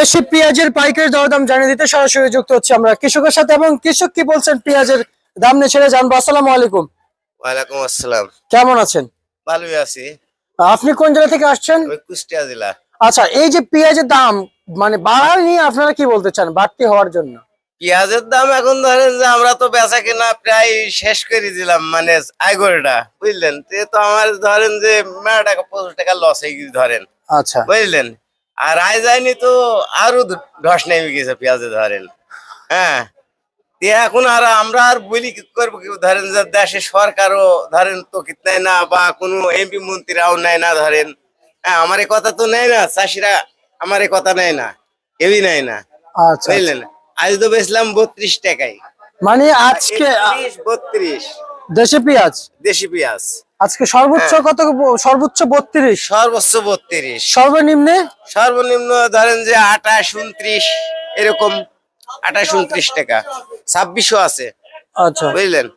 দেশি পেঁয়াজের পাইকারি দরদাম জানিয়ে দিতে সরাসরি যুক্ত হচ্ছে আমরা কৃষকের সাথে, এবং কৃষক কি বলছেন পেঁয়াজের দাম নিয়ে সেটা জানবো। আসসালামু আলাইকুম। ওয়ালাইকুম আসসালাম। কেমন আছেন? ভালোই আছি। আপনি কোন জেলা থেকে আসছেন? আমি কুষ্টিয়া জেলা। আচ্ছা, এই যে পেঁয়াজের দাম মানে বাড়ায় নিয়ে আপনারা কি বলতে চান বাড়তি হওয়ার জন্য? পেঁয়াজের দাম এখন ধরেন যে আমরা তো বেচা কিনা প্রায় শেষ করে দিলাম, মানে আইগরেটা বুঝলেন, তো আমার ধরেন যে মেলা টাকা 25 টাকা লস হয়ে গেছে ধরেন, আচ্ছা, বুঝলেন। আর আয় যায়নি তো আরো ধস নেমে গেছে পেঁয়াজে ধরেন। হ্যাঁ, এখন আর আমরা আর বলি কি করবো, কি ধরেন যে দেশের সরকারও ধরেন তো কিত নেয় না, বা কোনো এমপি মন্ত্রীরাও নেয় না ধরেন। হ্যাঁ, আমার এই কথা তো নেয় না, চাষিরা আমার এই কথা নেয় না, কেউই নেয় না, আচ্ছা। বুঝলেন। আজ তো বেচলাম 32 টাকায়, মানে আজকে 32 দেশি পেঁয়াজ দেশি পেঁয়াজ। আজকে সর্বোচ্চ কত? সর্বোচ্চ 32, সর্বোচ্চ 32, সর্বনিম্নে সর্বনিম্ন ধরেন যে 28 29 এরকম, 28 29 টাকা, 26ও আছে, আচ্ছা। বুঝলেন।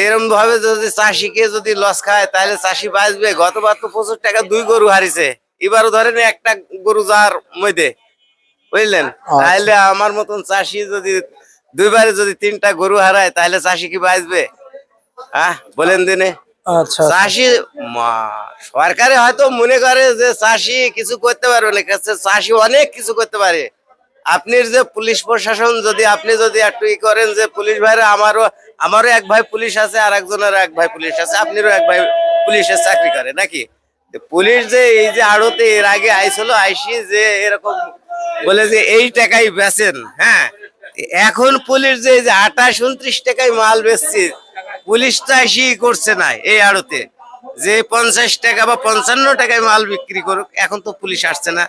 এরকম ভাবে যদি চাষিকে যদি লস খায় তাহলে চাষি বাঁচবে? গতবার তো 25 টাকা 2 গরু হারিছে, এবারও ধরেন একটা গরু যার মধ্যে, বুঝলেন। তাহলে আমার মতন চাষি যদি দুইবারে যদি 3টা গরু হারায় তাহলে চাষি কি বাঁচবে? হ্যাঁ, বলেন দিনে। আচ্ছা, চাষি সরকারে হয়তো মনে করে যে চাষি কিছু করতে পারবে না, চাষি অনেক কিছু করতে পারে। আপনি যে পুলিশ প্রশাসন যদি আপনি যদি একটু ই করেন যে পুলিশ ভাইরা, আমারও এক ভাই পুলিশ আছে, আর একজনের এক ভাই পুলিশ আছে, আপনারও এক ভাই পুলিশের চাকরি করে নাকি। পুলিশ যে এই যে আড়তে এর আগে আইছিল, আইসি যে এরকম বলে যে এই টাকাই বেচেন, হ্যাঁ, এখন পুলিশ যে এই যে 28 29 টাকায় মাল বেচছে, পুলিশ তো আইসি করছে না এই আড়তে যে 50 টাকা বা 55 টাকায় মাল বিক্রি করুক, এখন তো পুলিশ আসছে না।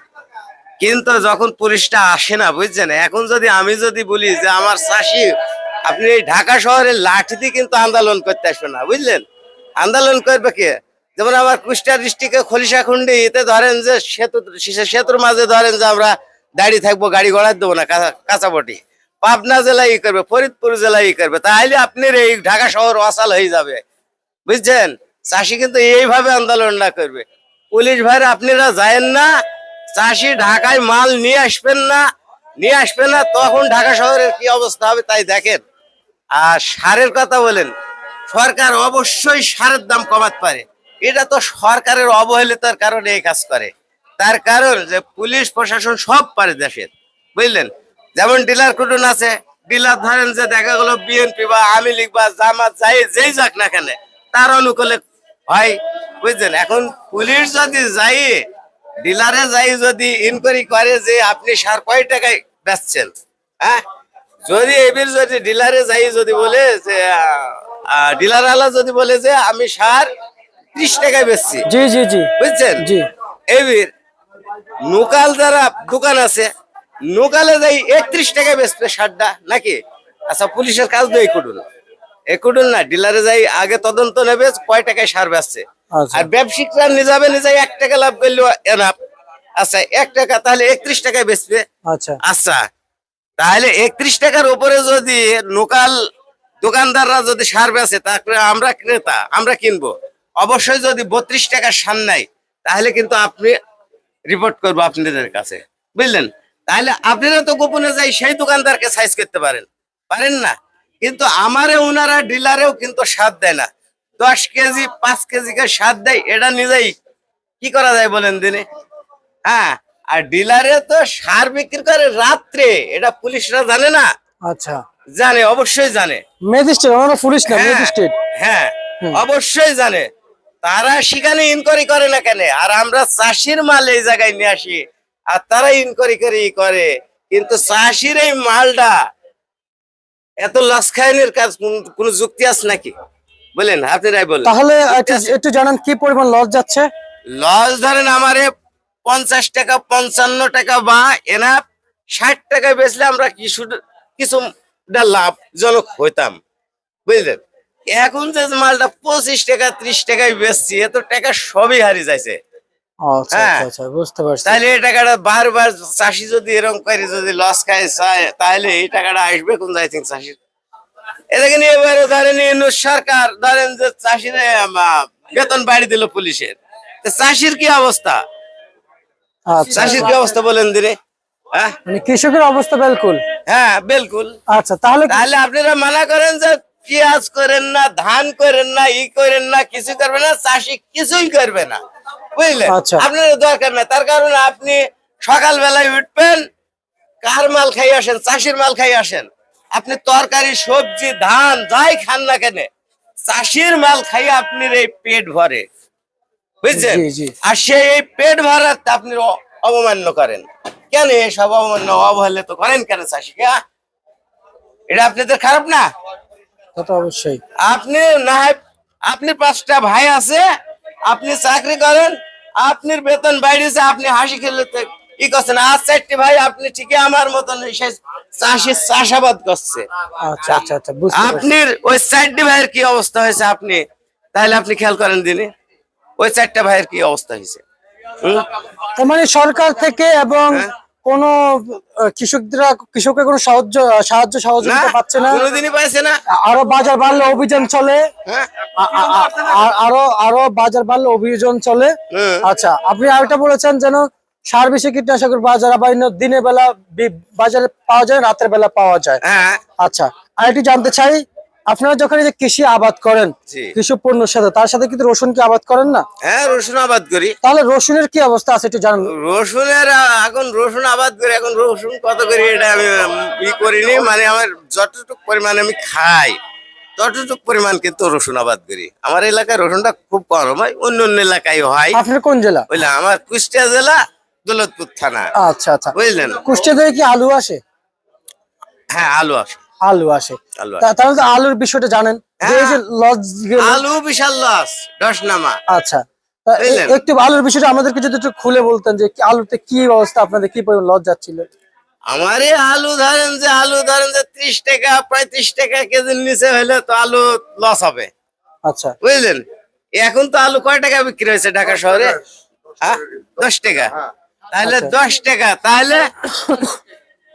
কিন্তু যখন পুলিশটা আসে না, বুঝছেন, এখন যদি আমি যদি বলি যে আমার চাষি, আপনি এই ঢাকা শহরের লাঠিতে কিন্তু আন্দোলন করতে আসবে না, বুঝলেন। আন্দোলন করবে কে? যেমন আমার কুষ্টিয়া ডিস্ট্রিক্টে খলিশাখুন্ডি, এতে ধরেন যে সেতুর মাঝে ধরেন যে আমরা দাঁড়িয়ে থাকবো, গাড়ি ঘোড়া দেবো না, কাঁচাপটি। পাবনা জেলায় ই করবে, ফরিদপুর জেলায় ই করবে, তাহলে আপনার এই ঢাকা শহর অসাল হয়ে যাবে, বুঝছেন। চাষি কিন্তু এইভাবে আন্দোলন না করবে। পুলিশ ভাইরা আপনারা যায়েন না, চাষি ঢাকায় মাল নিয়ে আসবেন না, তখন ঢাকা শহরের কি অবস্থা হবে তাই দেখেন। আর সারের কথা বলেন, সরকার অবশ্যই সারের দাম কমাতে পারে, এটা তো সরকারের অবহেলিতার কারণে এই কাজ করে। তার কারণ যে পুলিশ প্রশাসন সব পারে দেশের, বুঝলেন। যেমন ডিলার কুটুন আছে, ডিলার ধরেন যে দেখা গেল বিএনপি বা আওয়ামী লীগ বা জামাত যেই যাক না কেন তার অনুকূলে হয়, বুঝলেন। এখন পুলিশ যদি যাই ডিলারে যাই যদি ইনকোয়ারি করে যে আপনি সার কয় টাকায় বেচছেন, হ্যাঁ, যদি এবার যদি ডিলারে যাই যদি বলে যে ডিলার আলা যদি বলে যে আমি সার 30 টাকায় বেচছি, জি জি জি বুঝছেন, জি। এবার লোকাল যারা দোকান আছে, লোকালে যাই 31 টাকায় বেচবে সারটা নাকি। আচ্ছা, পুলিশের কাজ তো একুডুল না, ডিলারে যাই আগে তদন্ত নেবে কয় টাকায় সার বেচছে। আচ্ছা, আর ব্যবসায়িকরা নিজাবে নিজে 1 টাকা লাভ করলেও এনাফ। আচ্ছা, 1 টাকা তাহলে 31 টাকায় বেচবে। আচ্ছা, আচ্ছা, তাহলে 31 টাকার উপরে যদি লোকাল দোকানদাররা যদি সার বেচে, তারপরে আমরা ক্রেতা আমরা কিনবো, অবশ্যই যদি 32 টাকার সার নাই তাহলে কিন্তু আপনি রিপোর্ট করবো আপনাদের কাছে, বুঝলেন। তাহলে আপনারা তো গোপনে যাই সেই দোকানদারকে সাইজ করতে পারেন না। কিন্তু আমারে ওনারা ডিলারেও কিন্তু সার দেয় না, 10 কেজি 5 কেজি কে সার দেয়, এটা নিজেই কি করা যায় বলেন দিনে। হ্যাঁ, আর ডিলারে তো সার বিক্রি করে রাত্রে, এটা পুলিশরা জানে না? আচ্ছা। জানে, অবশ্যই জানে। ম্যাজিস্ট্রেট, আমরা পুলিশ না, হ্যাঁ, ম্যাজিস্ট্রেট। হ্যাঁ, অবশ্যই জানে। তারা সেখানে ইনকোয়ারি করে না কেন? আর আমরা চাষির মাল এই জায়গায় নিয়ে আসি, আর তারা ইনকোয়ারি করে, কিন্তু চাষির এই মালটা এত লস খায়নের কাজ কোন যুক্তি আছে নাকি বলেন? আপনারাই বলেন। তাহলে একটু জানান কি পরিমাণ লস যাচ্ছে? লস ধরেন আমারে 50 টাকা 55 টাকা বা এনাফ 60 টাকায় বেচলে আমরা কিছুটা লাভজনক হইতাম, বুঝলেন। এখন যে মালটা 25 টাকা 30 টাকায় বেচছি, এত টাকা সবই হারিয়ে যাইছে। আচ্ছা হ্যাঁ, আচ্ছা আচ্ছা, বুঝতে পারছি। তাহলে এই টাকাটা বারবার চাষি যদি এরকম করে যদি লস খায় চায়, তাহলে এই টাকাটা আসবে কোন যাই think চাষির? এদিকে নিয়ে এবারে ধরেন সরকার ধরেন যে চাষির বেতন বাড়ি দিল পুলিশের, চাষির কি অবস্থা? আচ্ছা চাষির কি অবস্থা বলেন দিনে? হ্যাঁ মানে কৃষকের অবস্থা বিলকুল। হ্যাঁ বিলকুল। আচ্ছা তাহলে তাহলে আপনারা মানা করেন যে পেঁয়াজ করেন না, ধান করেন না, করেন না, কিছু করবে না, চাষি কিছুই করবে না, বুঝলেন? আচ্ছা। আপনার দরকার না, তার কারণে আপনি সকালবেলায় উঠবেন, কার মাল খাই আসেন? চাষির মাল খাই আসেন। আপনি তরকারি, সবজি, ধান যাই খান না কেন, চাষির মাল খাই আপনি এই পেট ভরে, বুঝছেন? জি, জি। আর সেই এই পেট ভরাতে আপনি অবমান্য করেন কেন? এসব অবমান্য অবহেলিত করেন কেন চাষিকে? এটা আপনাদের খারাপ না? তা তো অবশ্যই। আপনি না হয় আপনি 5টা ভাই আছে, আপনি চাকরি করেন, আপনার বেতন বাড়িয়েছে, আপনি হাসি খেলে ই করছেন। আর 4টি ভাই আপনি ঠিকই আমার মতন চাষি চাষাবাদ করছে। আচ্ছা আচ্ছা আচ্ছা বুঝতে পারছি। আপনার ওই 4টি ভাইয়ের কি অবস্থা হয়েছে আপনি তাহলে আপনি খেয়াল করেন দিনে, ওই 4টা ভাইয়ের কি অবস্থা হয়েছে? তার মানে সরকার থেকে এবং হ্যাঁ। কোন কৃষকের কোনো সাহায্য না, সহযোগিতা পাচ্ছে না। কোনোদিনই পাইছে না। আরো বাজার বাড়লে অভিযান চলে। হ্যাঁ আরো আরো বাজার বাড়লে অভিযান চলে। হুম। আচ্ছা আপনি আরেকটা বলেছেন যেন সার বেশি কীটনাশকের বাজার বাইন্য দিনের বেলা বাজারে পাওয়া যায়, রাতের বেলা পাওয়া যায়। হ্যাঁ আচ্ছা আরেকটি জানতে চাই, আপনারা যখন এই যে কৃষি আবাদ করেন, জি। কৃষি পণ্যের সাথে তার সাথে কিন্তু রসুন কি আবাদ করেন না? হ্যাঁ রসুন আবাদ করি। তাহলে রসুনের কি অবস্থা আছে একটু জানান। রসুনের এখন রসুন আবাদ করি, এখন রসুন কত করি এটা আমি করিনি, মানে আমার যতটুকু পরিমাণ আমি খাই ততটুকু পরিমাণ কিন্তু রসুন আবাদ করি। আমার এলাকায় রসুনটা খুব কম হয়, অন্য অন্য এলাকায় হয়। আপনার কোন জেলা? বুঝলেন, আমার কুষ্টিয়া জেলা, দৌলতপুর থানা। আচ্ছা আচ্ছা বুঝলেন? কুষ্টিয়া থেকে কি আলু আসে? হ্যাঁ আলু আসে, আলু আসে। আলু আসে। তাহলে তো আলুর বিষয়টা জানেন যে এই যে লজ আলু বিশাল লস, দশ নামা। আচ্ছা তা বুঝলেন? একটু আলুর বিষয়টা আমাদেরকে যদি একটু খুলে বলতেন যে আলুতে কি অবস্থা, আপনাদের কি পরিমাণ লস যাচ্ছিল? আমার এই আলু ধরেন যে 30 টাকা 35 টাকা কেজির নিচে হলে তো আলু লস হবে, আচ্ছা বুঝলেন? এখন তো আলু কয় টাকা বিক্রি হয়েছে ঢাকা শহরে? হ্যাঁ 10 টাকা। তাহলে আচ্ছা। 10 টাকা, তাহলে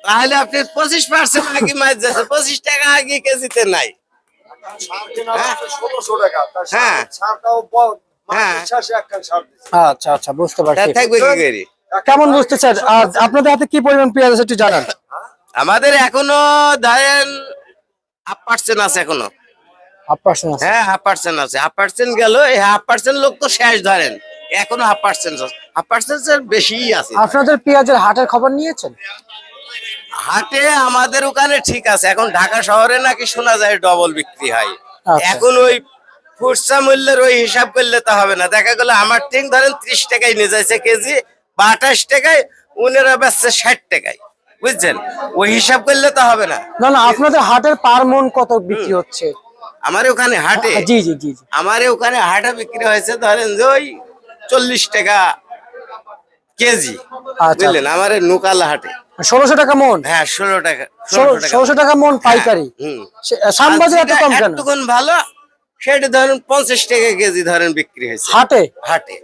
তাহলে আপনি 25% আগে মাছ যাচ্ছে, 25 টাকা আগে কেজিতে নাই। হ্যাঁ হ্যাঁ আচ্ছা আচ্ছা বুঝতে তা পারছি। থাকবে কি করি? কেমন বুঝতে চান? আর আপনাদের হাতে কি পরিমাণ পেঁয়াজ আছে একটু জানান। আমাদের এখনো ধরেন 1/2% আছে এখনো। 5% আছে। হ্যাঁ 1/2% আছে, 1/2% গেল, এই 1/2% লোক তো শেষ ধরেন, এখনো 1/2% আছে, 1/2% বেশি আছে। আপনাদের পেঁয়াজের হাটের খবর নিয়েছেন? হাটে আমাদের ওখানে ঠিক আছে, এখন ঢাকা শহরে নাকি শোনা যায় ডবল বিক্রি হয়। আচ্ছা। এখন ওই খুচরা মূল্যের ওই হিসাব করলে তো হবে না, দেখা গেল আমার ঠিক ধরেন 30 টাকায় নিয়ে যাচ্ছে কেজি, বা 28 টাকায়, উনারা বেচছে 60 টাকায়, বুঝছেন? ওই হিসাব করলে তো হবে না। না না আপনাদের হাটের পার মন কত বিক্রি হচ্ছে? আমার ওখানে হাটে, জি জি জি জি। আমার ওখানে হাটে বিক্রি হয়েছে ধরেন যে ওই 40 টাকা কেজি, আচ্ছা। বুঝলেন? আমার এই নুকালা হাটে 1600 টাকা মন? হ্যাঁ 16 টাকা, 16 টাকা। 1600 টাকা মন পাইকারি? হুম। শ্যামবাজারে এত কম কেন? একটুকুন ভালো, সেটা ধরেন 50 টাকা কেজি ধরেন বিক্রি হয়েছে হাটে? হাটে।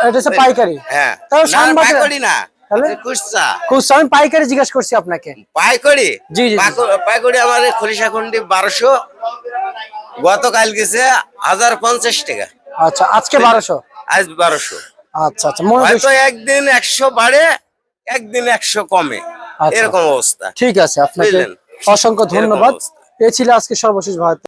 এটা হচ্ছে পাইকারি? হ্যাঁ তাহলে না শ্যামবাজারে পাইকারি না, তাহলে? খুচরা। খুচরা আমি পাইকারি জিজ্ঞেস করছি আপনাকে। পাইকারি? জি, জি, জি। পাইকারি আমার খরিশাখন্ডি 1200, গতকাল গেছে 1050 টাকা। আচ্ছা আজকে 1200? আজ 1200। আচ্ছা আচ্ছা মনে হয়তো একদিন 100 বাড়ে, একদিন 100 কমে, আচ্ছা। এরকম অবস্থা। ঠিক আছে আপনাকে বুঝলেন? অসংখ্য এরকম ধন্যবাদ। অবস্থা। এ ছিল আজকে সর্বশেষ ভারত।